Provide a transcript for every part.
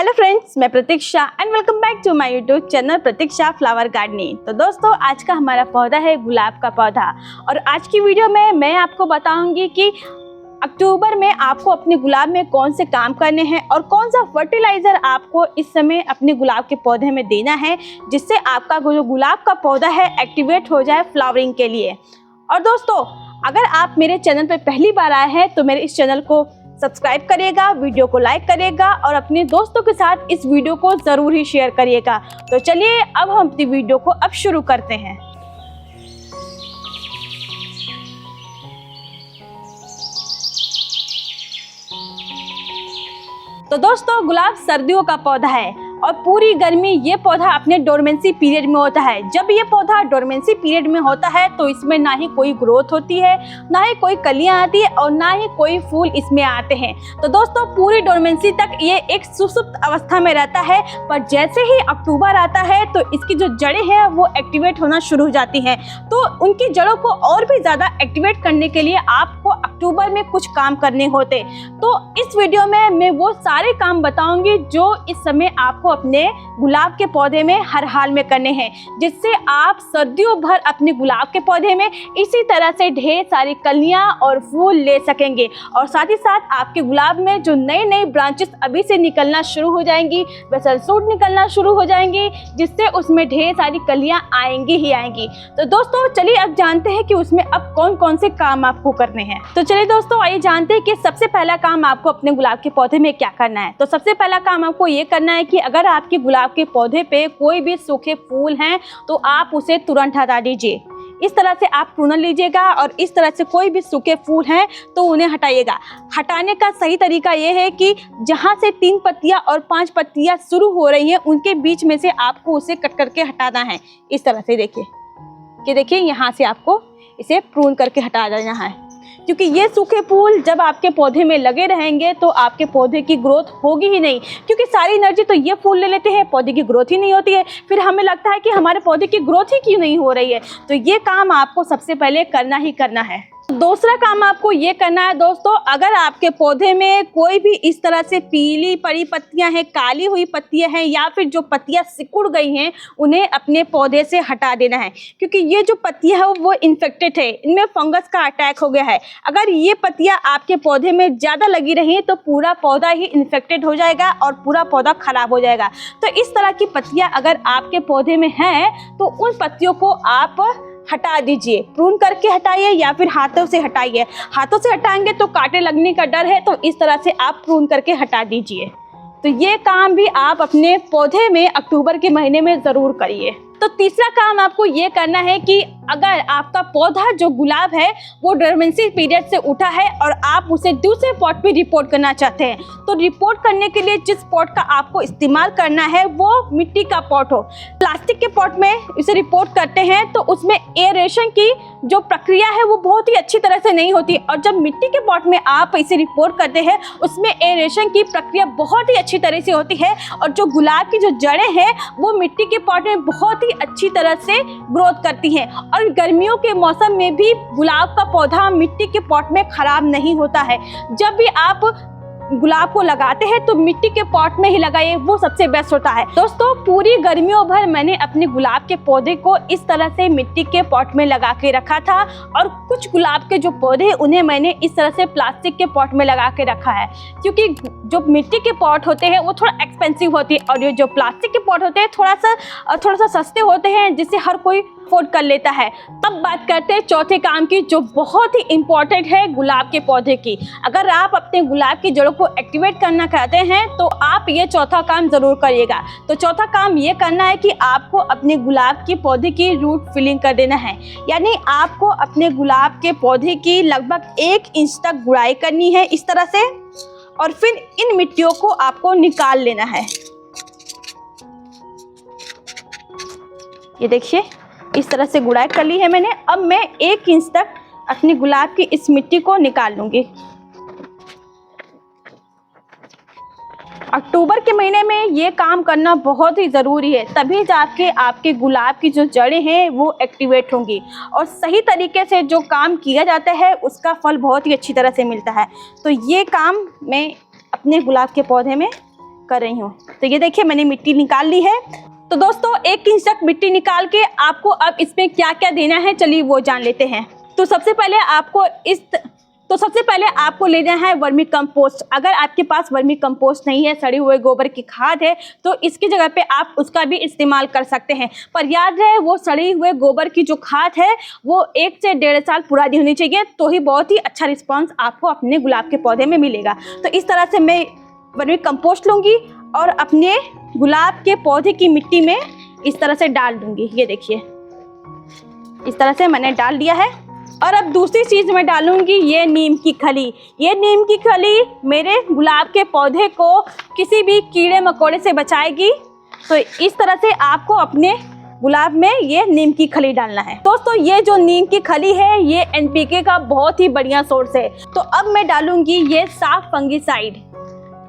Hello friends, मैं Pratiksha and welcome back to my YouTube channel Pratiksha flower gardening. तो दोस्तों, आज का हमारा पौधा है गुलाब का पौधा और आज की वीडियो में मैं आपको बताऊंगी कि अक्टूबर में आपको अपने गुलाब में कौन से काम करने हैं और कौन सा फर्टिलाइज़र आपको इस समय अपने गुलाब के पौधे में देना है, जिससे आपका जो गुलाब का पौधा है एक्टिवेट हो जाए फ्लावरिंग के लिए। और दोस्तों, अगर आप मेरे चैनल पर पहली बार आए हैं तो मेरे इस चैनल को सब्सक्राइब करिएगा, वीडियो को लाइक करिएगा और अपने दोस्तों के साथ इस वीडियो को ज़रूर ही शेयर करिएगा। तो चलिए अब हम अपनी वीडियो को अब शुरू करते हैं। तो दोस्तों, गुलाब सर्दियों का पौधा है और पूरी गर्मी ये पौधा अपने डोरमेंसी पीरियड में होता है। जब ये पौधा डोरमेंसी पीरियड में होता है तो इसमें ना ही कोई ग्रोथ होती है, ना ही कोई कलियां आती है और ना ही कोई फूल इसमें आते हैं। तो दोस्तों, पूरी डोरमेंसी तक ये एक सुसुप्त अवस्था में रहता है, पर जैसे ही अक्टूबर आता है तो इसकी जो जड़ें हैं वो एक्टिवेट होना शुरू हो जाती हैं। तो उनकी जड़ों को और भी ज़्यादा एक्टिवेट करने के लिए आपको अक्टूबर में कुछ काम करने होते। तो इस वीडियो में मैं वो सारे काम बताऊंगी जो इस समय आपको अपने गुलाब के पौधे में हर हाल में करने हैं, जिससे आप सर्दियों भर अपने गुलाब के पौधे में इसी तरह से ढेर सारी कलियां और फूल ले सकेंगे। और साथ ही साथ आपके गुलाब में जो नई नई ब्रांचेस अभी से निकलना शुरू हो जाएंगी, बेसल सूट निकलना शुरू हो जाएंगी, जिससे उसमें ढेर सारी कलियां आएंगी ही आएंगी। तो दोस्तों, चलिए अब जानते हैं कि उसमें अब कौन कौन से काम आपको करने हैं। तो चलिए दोस्तों, आइए जानते हैं कि सबसे पहला काम आपको अपने गुलाब के पौधे में क्या करना है। तो सबसे पहला काम आपको ये करना है कि अगर आपके गुलाब के पौधे पे कोई भी सूखे फूल हैं तो आप उसे तुरंत हटा दीजिए। इस तरह से आप प्रूनर लीजिएगा और इस तरह से कोई भी सूखे फूल हैं तो उन्हें हटाइएगा। हटाने का सही तरीका ये है कि जहाँ से 3 पत्तियाँ और 5 पत्तियाँ शुरू हो रही हैं उनके बीच में से आपको उसे कट करके हटाना है। इस तरह से देखिए कि देखिए यहाँ से आपको इसे प्रून करके हटा देना है, क्योंकि ये सूखे फूल जब आपके पौधे में लगे रहेंगे तो आपके पौधे की ग्रोथ होगी ही नहीं, क्योंकि सारी एनर्जी तो ये फूल ले लेते हैं, पौधे की ग्रोथ ही नहीं होती है। फिर हमें लगता है कि हमारे पौधे की ग्रोथ ही क्यों नहीं हो रही है। तो ये काम आपको सबसे पहले करना ही करना है। दूसरा काम आपको ये करना है दोस्तों, अगर आपके पौधे में कोई भी इस तरह से पीली पड़ी पत्तियां हैं, काली हुई पत्तियां हैं या फिर जो पत्तियां सिकुड़ गई हैं, उन्हें अपने पौधे से हटा देना है, क्योंकि ये जो पत्तियां हैं वो इन्फेक्टेड है, इनमें फंगस का अटैक हो गया है। अगर ये पत्तियां आपके पौधे में ज़्यादा लगी रही तो पूरा पौधा ही इन्फेक्टेड हो जाएगा और पूरा पौधा खराब हो जाएगा। तो इस तरह की पत्तियां अगर आपके पौधे में हैं तो उन पत्तियों को आप हटा दीजिए। प्रून करके हटाइए या फिर हाथों से हटाइए। हाथों से हटाएंगे तो कांटे लगने का डर है, तो इस तरह से आप प्रून करके हटा दीजिए। तो ये काम भी आप अपने पौधे में अक्टूबर के महीने में ज़रूर करिए। तो तीसरा काम आपको ये करना है कि अगर आपका पौधा जो गुलाब है वो डोरमेंसी पीरियड से उठा है और आप उसे दूसरे पॉट पे रिपोर्ट करना चाहते हैं, तो रिपोर्ट करने के लिए जिस पॉट का आपको इस्तेमाल करना है वो मिट्टी का पॉट हो। प्लास्टिक के पॉट में इसे रिपोर्ट करते हैं तो उसमें एयरेशन की जो प्रक्रिया है वो बहुत ही अच्छी तरह से नहीं होती, और जब मिट्टी के पॉट में आप इसे रिपोर्ट करते हैं उसमें एयरेशन की प्रक्रिया बहुत ही अच्छी तरह से होती है और जो गुलाब की जो जड़ें हैं वो मिट्टी के पॉट में बहुत ही अच्छी तरह से ग्रोथ करती हैं। और गर्मियों के मौसम में भी गुलाब का पौधा मिट्टी के पॉट में खराब नहीं होता है। जब भी आप गुलाब को लगाते हैं तो मिट्टी के पॉट में ही लगाइए, वो सबसे बेस्ट होता है। दोस्तों, पूरी गर्मियों भर मैंने अपने गुलाब के पौधे को इस तरह से मिट्टी के पॉट में लगा के रखा था, और कुछ गुलाब के जो पौधे उन्हें मैंने इस तरह से प्लास्टिक के पॉट में लगा के रखा है, क्योंकि जो मिट्टी के पॉट होते हैं वो थोड़ा एक्सपेंसिव होती है और ये जो प्लास्टिक के पॉट होते हैं थोड़ा सा सस्ते होते हैं, जिससे हर कोई अफोर्ड कर लेता है। अब बात करते हैं चौथे काम की, जो बहुत ही इम्पोर्टेंट है गुलाब के पौधे की। अगर आप अपने गुलाब की जड़ों को एक्टिवेट करना चाहते हैं तो आप ये चौथा काम जरूर करिएगा। तो चौथा काम ये करना है कि आपको अपने गुलाब के पौधे की रूट फिलिंग कर देना है, यानी आपको अपने गुलाब के पौधे की लगभग 1 इंच तक गुड़ाई करनी है इस तरह से, और फिर इन मिट्टियों को आपको निकाल लेना है। ये देखिए इस तरह से गुड़ाई कर ली है मैंने। अब मैं 1 इंच तक अपनी गुलाब की इस मिट्टी को निकाल लूँगी। अक्टूबर के महीने में ये काम करना बहुत ही ज़रूरी है, तभी जाके आपके गुलाब की जो जड़ें हैं वो एक्टिवेट होंगी, और सही तरीके से जो काम किया जाता है उसका फल बहुत ही अच्छी तरह से मिलता है। तो ये काम मैं अपने गुलाब के पौधे में कर रही हूँ। तो ये देखिए मैंने मिट्टी निकाल ली है। तो दोस्तों 1 इंच तक मिट्टी निकाल के आपको अब इसमें क्या क्या देना है चलिए वो जान लेते हैं। तो सबसे पहले आपको लेना है वर्मी कंपोस्ट। अगर आपके पास वर्मी कंपोस्ट नहीं है, सड़े हुए गोबर की खाद है, तो इसकी जगह पे आप उसका भी इस्तेमाल कर सकते हैं। पर याद रहे वो सड़े हुए गोबर की जो खाद है वो 1 से 1.5 साल पुरानी होनी चाहिए, तो ही बहुत ही अच्छा रिस्पांस आपको अपने गुलाब के पौधे में मिलेगा। तो इस तरह से मैं वर्मी कंपोस्ट लूँगी और अपने गुलाब के पौधे की मिट्टी में इस तरह से डाल दूँगी। ये देखिए इस तरह से मैंने डाल दिया है। और अब दूसरी चीज़ मैं डालूंगी ये नीम की खली। ये नीम की खली मेरे गुलाब के पौधे को किसी भी कीड़े मकोड़े से बचाएगी। तो इस तरह से आपको अपने गुलाब में ये नीम की खली डालना है। दोस्तों ये जो नीम की खली है ये NPK का बहुत ही बढ़िया सोर्स है। तो अब मैं डालूंगी ये साफ फंगिसाइड।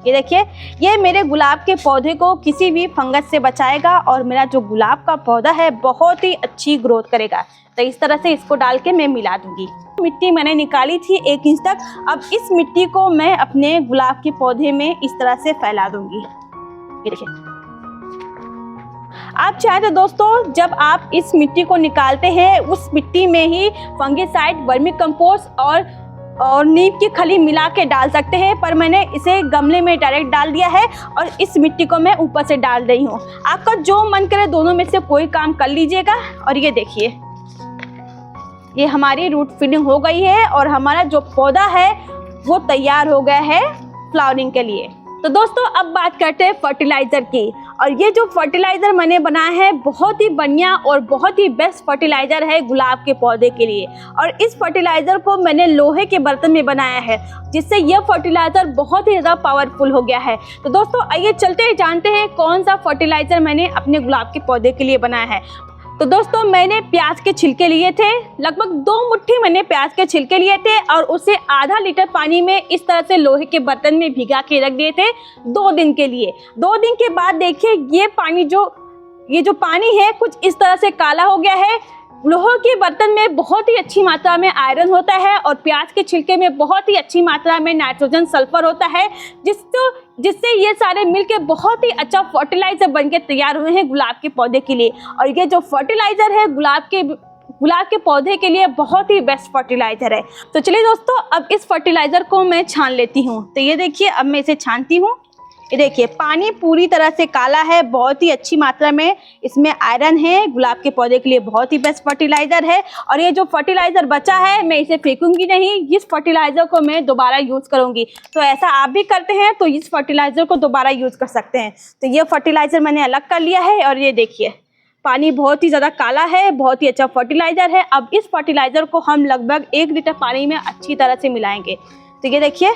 ये देखिए ये मेरे गुलाब के पौधे को किसी भी फंगस से बचाएगा और मेरा जो गुलाब का पौधा है बहुत ही अच्छी ग्रोथ करेगा। तो इस तरह से इसको डाल के मैं मिला दूंगी। मिट्टी मैंने निकाली थी 1 इंच तक। अब इस मिट्टी को मैं अपने गुलाब के पौधे में इस तरह से फैला दूंगी। ये देखिए आप चाहे तो दोस्तों जब आप इस मिट्टी को निकालते हैं उस मिट्टी में ही फंगिसाइड, वर्मी कंपोस्ट और नीम की खली मिला के डाल सकते हैं, पर मैंने इसे गमले में डायरेक्ट डाल दिया है और इस मिट्टी को मैं ऊपर से डाल रही हूँ। आपका जो मन करे दोनों में से कोई काम कर लीजिएगा। और ये देखिए ये हमारी रूट फिलिंग हो गई है और हमारा जो पौधा है वो तैयार हो गया है फ्लावरिंग के लिए। तो दोस्तों अब बात करते हैं फर्टिलाइज़र की। और ये जो फर्टिलाइज़र मैंने बनाया है बहुत ही बढ़िया और बहुत ही बेस्ट फर्टिलाइज़र है गुलाब के पौधे के लिए। और इस फर्टिलाइज़र को मैंने लोहे के बर्तन में बनाया है जिससे यह फर्टिलाइज़र बहुत ही ज़्यादा पावरफुल हो गया है। तो दोस्तों आइए चलते हैं जानते हैं कौन सा फर्टिलाइज़र मैंने अपने गुलाब के पौधे के लिए बनाया है। तो दोस्तों मैंने प्याज के छिलके लिए थे, लगभग 2 मुट्ठी मैंने प्याज के छिलके लिए थे और उसे आधा लीटर पानी में इस तरह से लोहे के बर्तन में भिगा के रख दिए थे 2 दिन के लिए। 2 दिन के बाद देखिए ये जो पानी है कुछ इस तरह से काला हो गया है। लोहे के बर्तन में बहुत ही अच्छी मात्रा में आयरन होता है और प्याज के छिलके में बहुत ही अच्छी मात्रा में नाइट्रोजन, सल्फर होता है जिससे ये सारे मिलके बहुत ही अच्छा फर्टिलाइजर बनके तैयार हुए हैं गुलाब के पौधे के लिए। और ये जो फर्टिलाइजर है गुलाब के पौधे के लिए बहुत ही बेस्ट फर्टिलाइजर है। तो चलिए दोस्तों अब इस फर्टिलाइजर को मैं छान लेती हूँ। तो ये देखिए अब मैं इसे छानती हूँ। ये देखिए पानी पूरी तरह से काला है, बहुत ही अच्छी मात्रा में इसमें आयरन है, गुलाब के पौधे के लिए बहुत ही बेस्ट फर्टिलाइजर है। और ये जो फर्टिलाइजर बचा है मैं इसे फेंकूंगी नहीं, इस फर्टिलाइजर को मैं दोबारा यूज करूंगी। तो ऐसा आप भी करते हैं तो इस फर्टिलाइजर को दोबारा यूज कर सकते हैं। तो ये फर्टिलाइजर मैंने अलग कर लिया है और ये देखिए पानी बहुत ही ज़्यादा काला है, बहुत ही अच्छा फर्टिलाइजर है। अब इस फर्टिलाइजर को हम लगभग 1 लीटर पानी में अच्छी तरह से मिलाएंगे। तो ये देखिए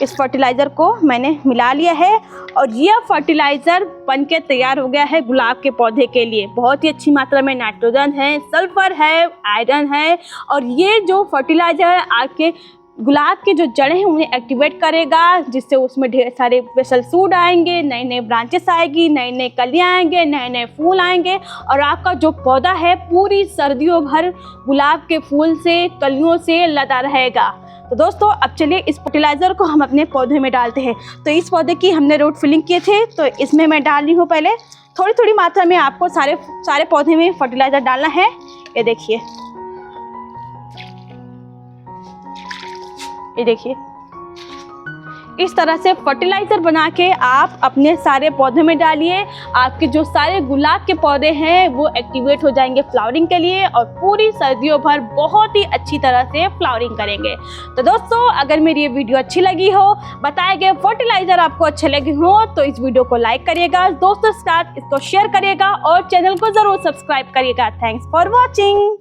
इस फर्टिलाइज़र को मैंने मिला लिया है और यह फर्टिलाइज़र बनके तैयार हो गया है गुलाब के पौधे के लिए। बहुत ही अच्छी मात्रा में नाइट्रोजन है, सल्फर है, आयरन है और ये जो फर्टिलाइज़र आपके गुलाब के जो जड़ें हैं उन्हें एक्टिवेट करेगा, जिससे उसमें ढेर सारे स्पेशल सूट आएंगे, नए नए ब्रांचेस आएगी, नए नए कलियाँ आएंगे, नए नए फूल आएंगे और आपका जो पौधा है पूरी सर्दियों भर गुलाब के फूल से, कलियों से लदा रहेगा। तो दोस्तों अब चलिए इस फर्टिलाइज़र को हम अपने पौधे में डालते हैं। तो इस पौधे की हमने रूट फिलिंग किए थे तो इसमें मैं डाल रही हूँ। पहले थोड़ी थोड़ी मात्रा में आपको सारे पौधे में फर्टिलाइज़र डालना है। ये देखिए इस तरह से फर्टिलाइज़र बना के आप अपने सारे पौधे में डालिए। आपके जो सारे गुलाब के पौधे हैं वो एक्टिवेट हो जाएंगे फ्लावरिंग के लिए और पूरी सर्दियों भर बहुत ही अच्छी तरह से फ्लावरिंग करेंगे। तो दोस्तों अगर मेरी ये वीडियो अच्छी लगी हो, बताए गए फर्टिलाइज़र आपको अच्छे लगे हो तो इस वीडियो को लाइक करिएगा, दोस्तों के साथ इसको शेयर करिएगा और चैनल को ज़रूर सब्सक्राइब करिएगा। Thanks for watching.